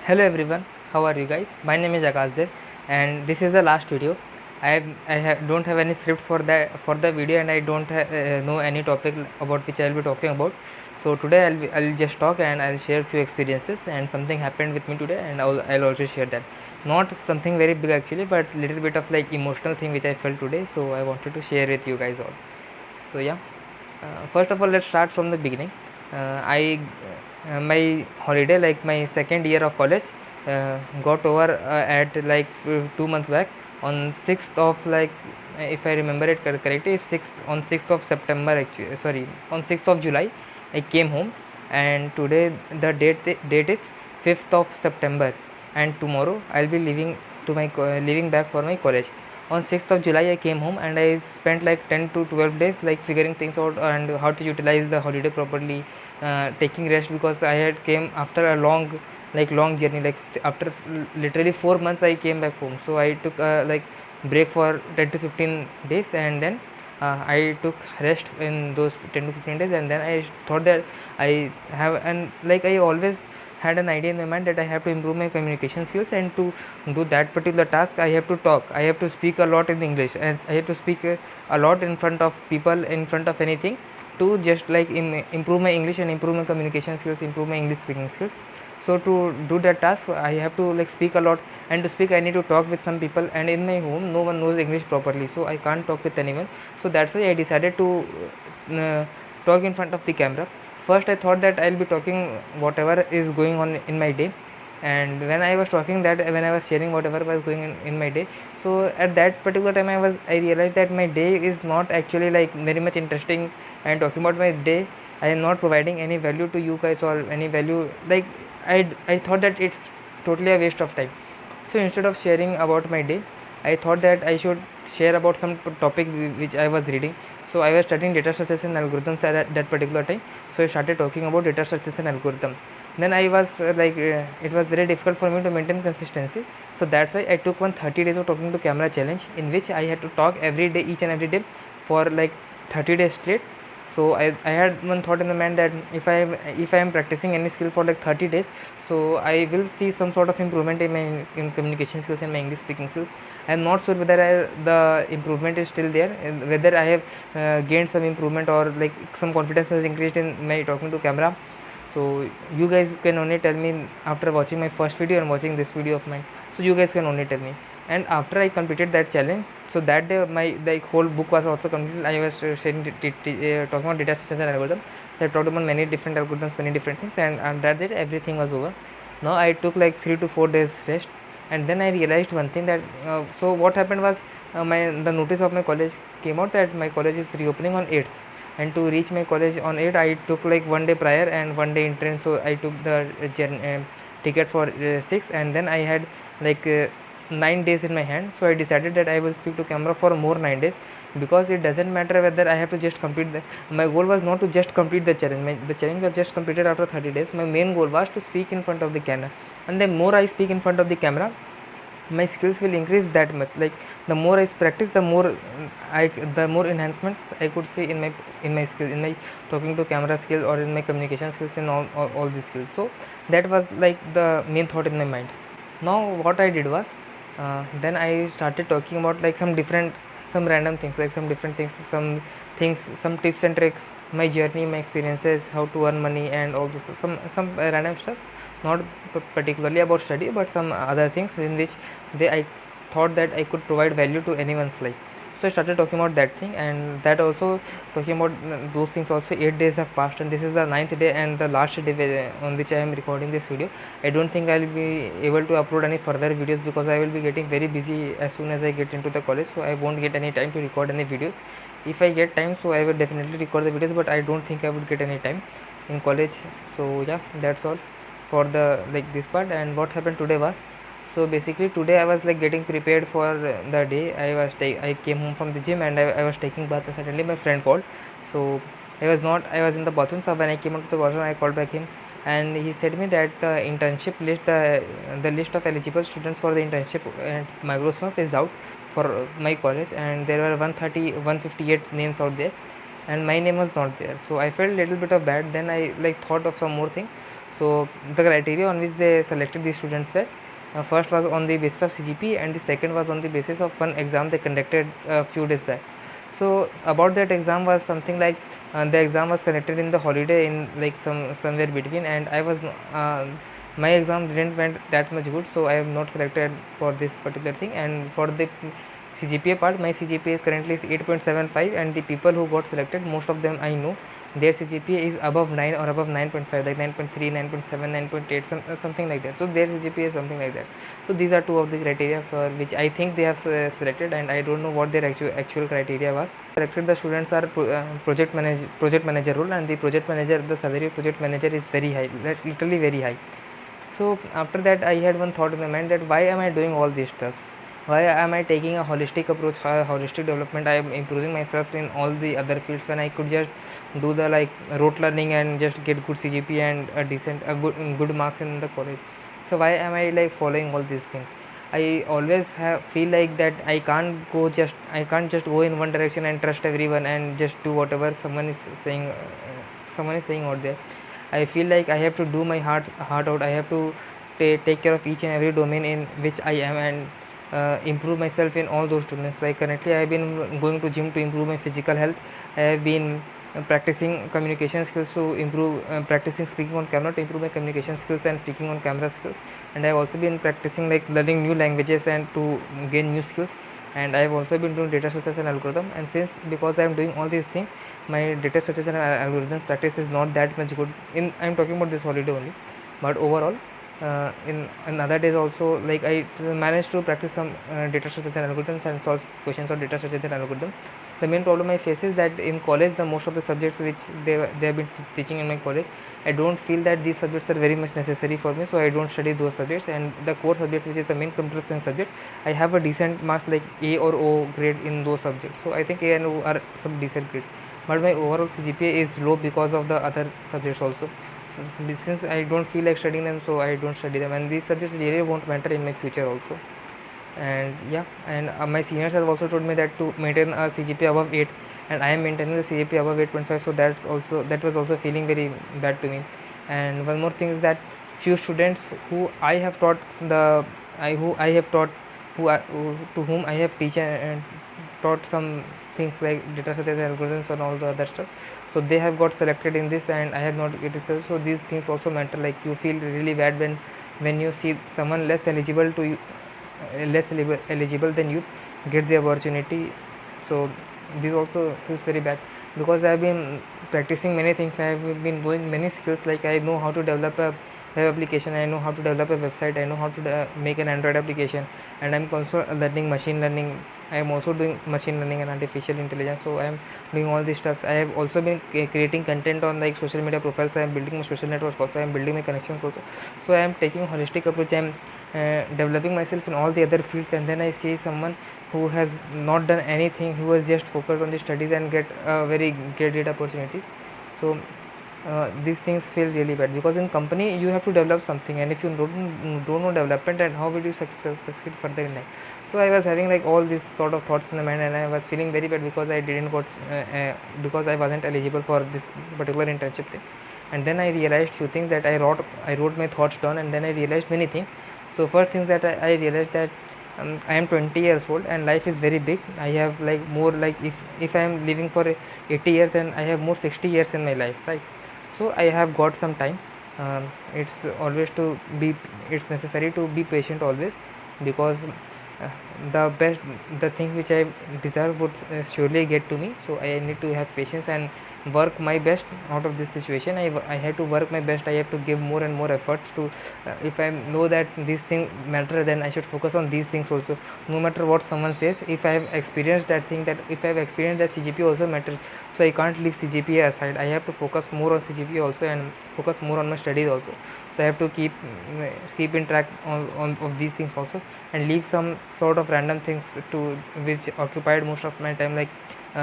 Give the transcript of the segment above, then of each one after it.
Hello everyone, how are you guys? My name is Akash Dev and this is the last video. Don't have any script for the video, and I don't know any topic about which I will be talking about. So today I'll just talk and I'll share few experiences, and something happened with me today, and I'll also share that. Not something very big actually, but little bit of like emotional thing which I felt today. So I wanted to share with you guys all. So yeah, first of all, let's start from the beginning. I My holiday, like my second year of college, got over at like 2 months back on 6th of like, if I remember it correctly, 6th of September actually, sorry, on 6th of July I came home, and today the date is 5th of September, and tomorrow I'll be leaving back for my college. On 6th of July I came home, and I spent like 10 to 12 days like figuring things out and how to utilize the holiday properly, taking rest, because I had came after a long journey, like after literally 4 months I came back home. So I took like break for 10 to 15 days, and then I took rest in those 10 to 15 days, and then I thought that I have, and like I always had an idea in my mind that I have to improve my communication skills, and to do that particular task I have to talk, I have to speak a lot in English, and I have to speak a lot in front of people, in front of anything, to just like improve my English and improve my communication skills, improve my English speaking skills. So to do that task I have to like speak a lot, and to speak I need to talk with some people, and in my home no one knows English properly, so I can't talk with anyone. So that's why I decided to talk in front of the camera. First I thought that I'll be talking whatever is going on in my day, and when I was talking that, when I was sharing whatever was going in my day, so at that particular time I realized that my day is not actually like very much interesting, and talking about my day I am not providing any value to you guys, or any value, like I thought that it's totally a waste of time. So instead of sharing about my day, I thought that I should share about some topic which I was reading. So I was studying data structures and algorithms at that particular time. So I started talking about data structures and algorithm. Then I was it was very difficult for me to maintain consistency. So that's why I took 30 days of talking to camera challenge, in which I had to talk every day, each and every day, for like 30 days straight. So I had one thought in the mind that if I am practicing any skill for like 30 days, so I will see some sort of improvement in my communication skills and my English speaking skills. I am not sure whether the improvement is still there, whether I have gained some improvement, or like some confidence has increased in my talking to camera. So you guys can only tell me after watching my first video and watching this video of mine. So you guys can only tell me. And after I completed that challenge, so that day my like whole book was also completed. I was talking about data structures and algorithms. So I talked about many different algorithms, many different things, and that day everything was over. Now I took like 3 to 4 days rest, and then I realized one thing, that so what happened was, the notice of my college came out that my college is reopening on 8th, and to reach my college on 8th I took like one day prior and one day in train. So I took the ticket for 6, and then I had like 9 days in my hand. So I decided that I will speak to camera for more 9 days, because it doesn't matter whether I have to just complete my goal was not to just complete the challenge. The challenge was just completed after 30 days. My main goal was to speak in front of the camera, and the more I speak in front of the camera, my skills will increase that much. Like the more I practice, the more enhancements I could see in my skills, in my talking to camera skills, or in my communication skills, in all these skills. So that was like the main thought in my mind. Now what I did was, then I started talking about like some random things, like some different things, some tips and tricks, my journey, my experiences, how to earn money, and all this, some random stuff, not particularly about study, but some other things in which I thought that I could provide value to anyone's life. So I started talking about that thing, and that also talking about those things also. 8 days have passed, and this is the 9th day and the last day on which I am recording this video. I don't think I will be able to upload any further videos, because I will be getting very busy as soon as I get into the college. So I won't get any time to record any videos. If I get time, so I will definitely record the videos, but I don't think I would get any time in college. So yeah, that's all for the like this part. And what happened today was, so basically today I was like getting prepared for the day. I came home from the gym, and I was taking bath, and suddenly my friend called. So I was in the bathroom. So when I came out to the bathroom, I called back him, and he said me that the internship list, the list of eligible students for the internship at Microsoft is out for my college, and there were 158 names out there, and my name was not there. So I felt a little bit of bad. Then I like thought of some more thing. So the criteria on which they selected these students were, first was on the basis of CGP, and the second was on the basis of one exam they conducted a few days back. So about that exam was something like, the exam was conducted in the holiday in like somewhere between, and I was my exam didn't went that much good, so I am not selected for this particular thing. And for the CGPA part, my CGPA currently is 8.75, and the people who got selected, most of them I know, their CGPA is above 9 or above 9.5, like 9.3, 9.7, 9.8, something like that. So their CGPA is something like that. So these are two of the criteria for which I think they have selected, and I don't know what their actual criteria was. Selected the students are project manager role, and the project manager, the salary of project manager is very high, literally very high. So after that, I had one thought in my mind, that why am I doing all these stuffs? Why am I taking a holistic approach, holistic development? I am improving myself in all the other fields when I could just do the like rote learning and just get good CGP and a good marks in the college. So why am I like following all these things? I always feel like that I can't just go in one direction and trust everyone and just do whatever someone is saying. Someone is saying out there. I feel like I have to do my heart out. I have to take care of each and every domain in which I am, and improve myself in all those domains. Like currently I have been going to gym to improve my physical health. I have been practicing communication skills to improve, practicing speaking on camera to improve my communication skills and speaking on camera skills. And I have also been practicing like learning new languages and to gain new skills. And I have also been doing data structures and algorithm. And since because I am doing all these things, my data structures and algorithm practice is not that much good. I am talking about this holiday only, but overall, in other days also, like I managed to practice some data structures and algorithms and solve questions on data structures and algorithm. The main problem I face is that in college, the most of the subjects which they have been teaching in my college, I don't feel that these subjects are very much necessary for me, so I don't study those subjects. And the core subjects, which is the main computer science subject, I have a decent marks like A or O grade in those subjects. So I think A and O are some decent grades, but my overall CGPA is low because of the other subjects also. So since I don't feel like studying them, so I don't study them, and these subjects really won't matter in my future also. And yeah, and my seniors have also told me that to maintain a CGPA above 8, and I am maintaining the CGPA above 8.5, so that was also feeling very bad to me. And one more thing is that few students who I have taught to whom I have teach and taught some things like data structures and algorithms and all the other stuff, so they have got selected in this and I have not get it. So these things also matter. Like you feel really bad when you see someone less eligible to you, less eligible than you get the opportunity. So this also feels very bad, because I have been practicing many things. I have been doing many skills, like I know how to develop a web application, I know how to develop a website, I know how to make an Android application, and I'm also learning machine learning. I am also doing machine learning and artificial intelligence, so I am doing all these stuffs. I have also been creating content on like social media profiles. I am building my social network also, I am building my connections also. So I am taking a holistic approach. I am developing myself in all the other fields, and then I see someone who has not done anything, who has just focused on the studies and get very great opportunities. So these things feel really bad, because in company you have to develop something, and if you don't know development, and how will you succeed further in life? So I was having like all these sort of thoughts in my mind, and I was feeling very bad because I didn't got because I wasn't eligible for this particular internship thing. And then I realized few things, that I wrote my thoughts down, and then I realized many things. So first things that I realized that I am 20 years old and life is very big. I have like more, like if I am living for 80 years, then I have more 60 years in my life, right? So I have got some time. It's always to be, it's necessary to be patient always, because uh, the things which I deserve would surely get to me. So I need to have patience and work my best out of this situation. I have to work my best. I have to give more and more efforts to if I know that these things matter, then I should focus on these things also, no matter what someone says. If I have experienced that thing, that if I have experienced that CGPA also matters, so I can't leave CGPA aside. I have to focus more on CGPA also, and focus more on my studies also. So I have to keep in track on of these things also, and leave some sort of random things to which occupied most of my time, like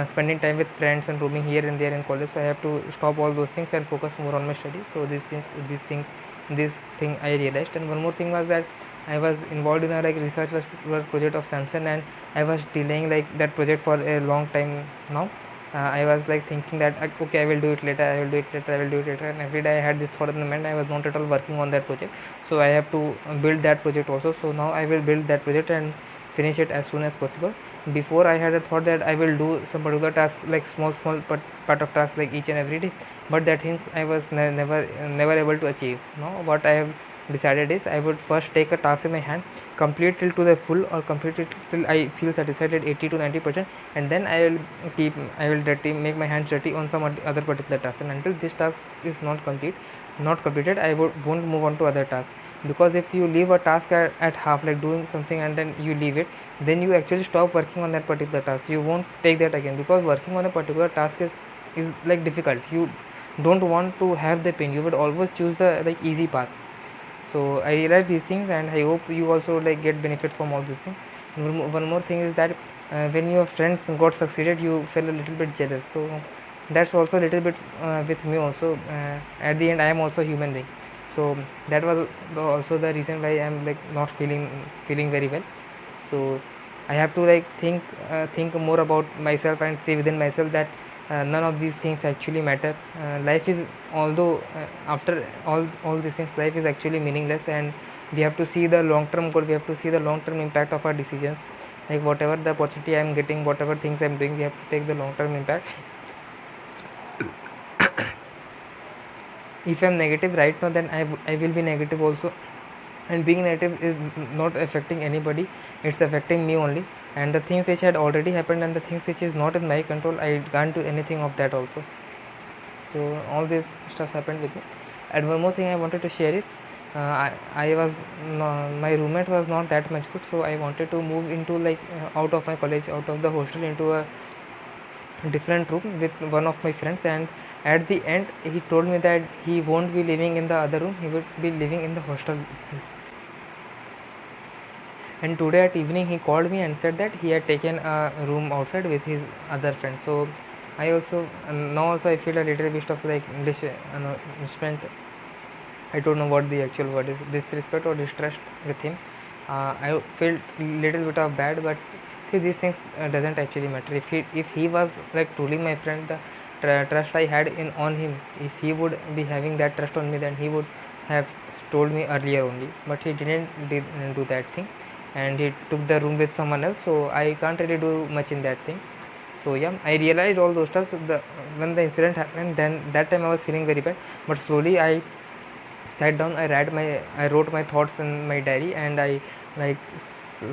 spending time with friends and roaming here and there in college. So I have to stop all those things and focus more on my studies. So this thing I realized. And one more thing was that I was involved in a like research project of Samsung, and I was delaying like that project for a long time now. I was like thinking that okay, I will do it later, I will do it later, I will do it later, and every day I had this thought in my mind. I was not at all working on that project, so I have to build that project also. So now I will build that project and finish it as soon as possible. Before I had a thought that I will do some particular task, like small part of task, like each and every day, but that things I was never able to achieve. Now what I have decided is I would first take a task in my hand, complete till to the full, or complete it till I feel satisfied at 80 to 90%, and then I will make my hands dirty on some other particular task, and until this task is not completed, I won't move on to other tasks. Because if you leave a task at half, like doing something and then you leave it, then you actually stop working on that particular task. You won't take that again, because working on a particular task is like difficult. You don't want to have the pain, you would always choose the like easy path. So I realized these things, and I hope you also like get benefit from all these things. One more thing is that when your friends got succeeded, you feel a little bit jealous. So that's also a little bit with me also. At the end, I am also a human being. So that was also the reason why I am like not feeling very well. So I have to like think more about myself and see within myself that none of these things actually matter. Life is, although after all these things, life is actually meaningless, and we have to see the long term goal, we have to see the long term impact of our decisions. Like whatever the opportunity I am getting, whatever things I am doing, we have to take the long term impact. If I am negative right now, then I will be negative also, and being negative is not affecting anybody, it's affecting me only. And the things which had already happened and the things which is not in my control, I can't do anything of that also. So all this stuff happened with me. And one more thing I wanted to share it, I was my roommate was not that much good, so I wanted to move into like out of my college, out of the hostel, into a different room with one of my friends. And at the end he told me that he won't be living in the other room, he would be living in the hostel itself. And today at evening he called me and said that he had taken a room outside with his other friends. So I also now also I feel a little bit of like disrespect. I don't know what the actual word is, disrespect or distrust with him. I felt little bit of bad, but see, these things doesn't actually matter. If he was like truly my friend, the trust I had in on him, if he would be having that trust on me, then he would have told me earlier only. But he didn't do that thing, and he took the room with someone else. So I can't really do much in that thing. So yeah, I realized all those stuff when the incident happened. Then that time I was feeling very bad, but slowly I sat down, I wrote my thoughts in my diary, and I like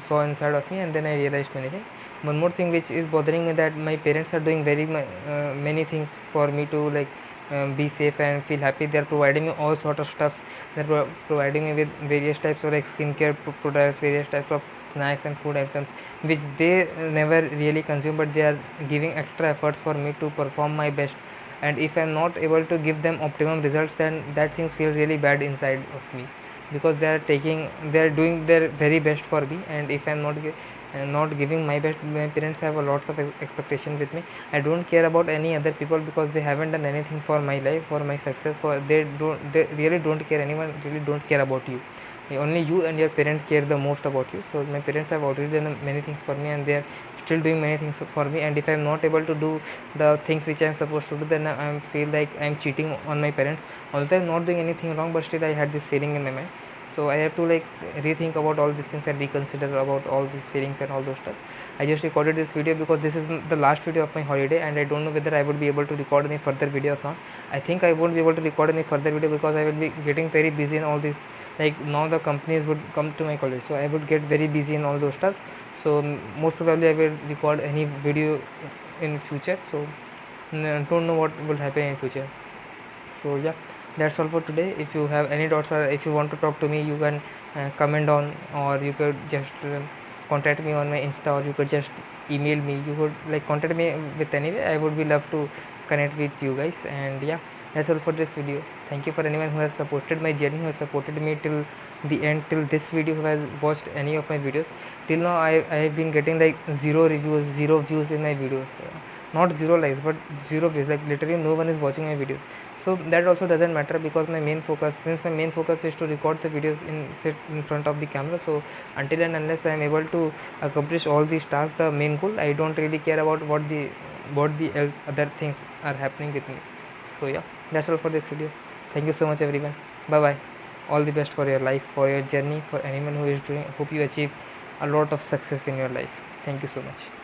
saw inside of me, and then I realized many things. One more thing which is bothering me, that my parents are doing many things for me to like be safe and feel happy. They are providing me all sort of stuffs. They are providing me with various types of like skincare products, various types of snacks and food items which they never really consume, but they are giving extra efforts for me to perform my best. And if I am not able to give them optimum results, then that things feel really bad inside of me, because they are doing their very best for me. And if I am not giving my best, my parents have a lot of expectation with me. I don't care about any other people, because they haven't done anything for my life, for my success, they really don't care. Anyone really don't care about you. Only you and your parents care the most about you. So my parents have already done many things for me, and they are still doing many things for me. And if I am not able to do the things which I am supposed to do, then I feel like I am cheating on my parents. Although I am not doing anything wrong, but still I had this feeling in my mind. So I have to like rethink about all these things and reconsider about all these feelings and all those stuff. I just recorded this video because this is the last video of my holiday, and I don't know whether I would be able to record any further video or not. I think I won't be able to record any further video, because I will be getting very busy in all these, like now the companies would come to my college, so I would get very busy in all those stuff. So most probably I will record any video in future. So don't know what will happen in future. So yeah, that's all for today. If you have any doubts, or if you want to talk to me, you can comment on, or you could just contact me on my Insta, or you could just email me. You could like contact me with any way. I would be love to connect with you guys. And yeah, that's all for this video. Thank you for anyone who has supported my journey, who has supported me till the end, till this video, who has watched any of my videos. Till now I have been getting like 0 reviews, 0 views in my videos. Not 0 likes, but 0 views. Like literally no one is watching my videos. So that also doesn't matter, because my main focus is to record the videos sit in front of the camera. So until and unless I am able to accomplish all these tasks, the main goal, I don't really care about what the what the other things are happening with me. So yeah, that's all for this video. Thank you so much everyone. Bye bye. All the best for your life, for your journey, for anyone who is doing. Hope you achieve a lot of success in your life. Thank you so much.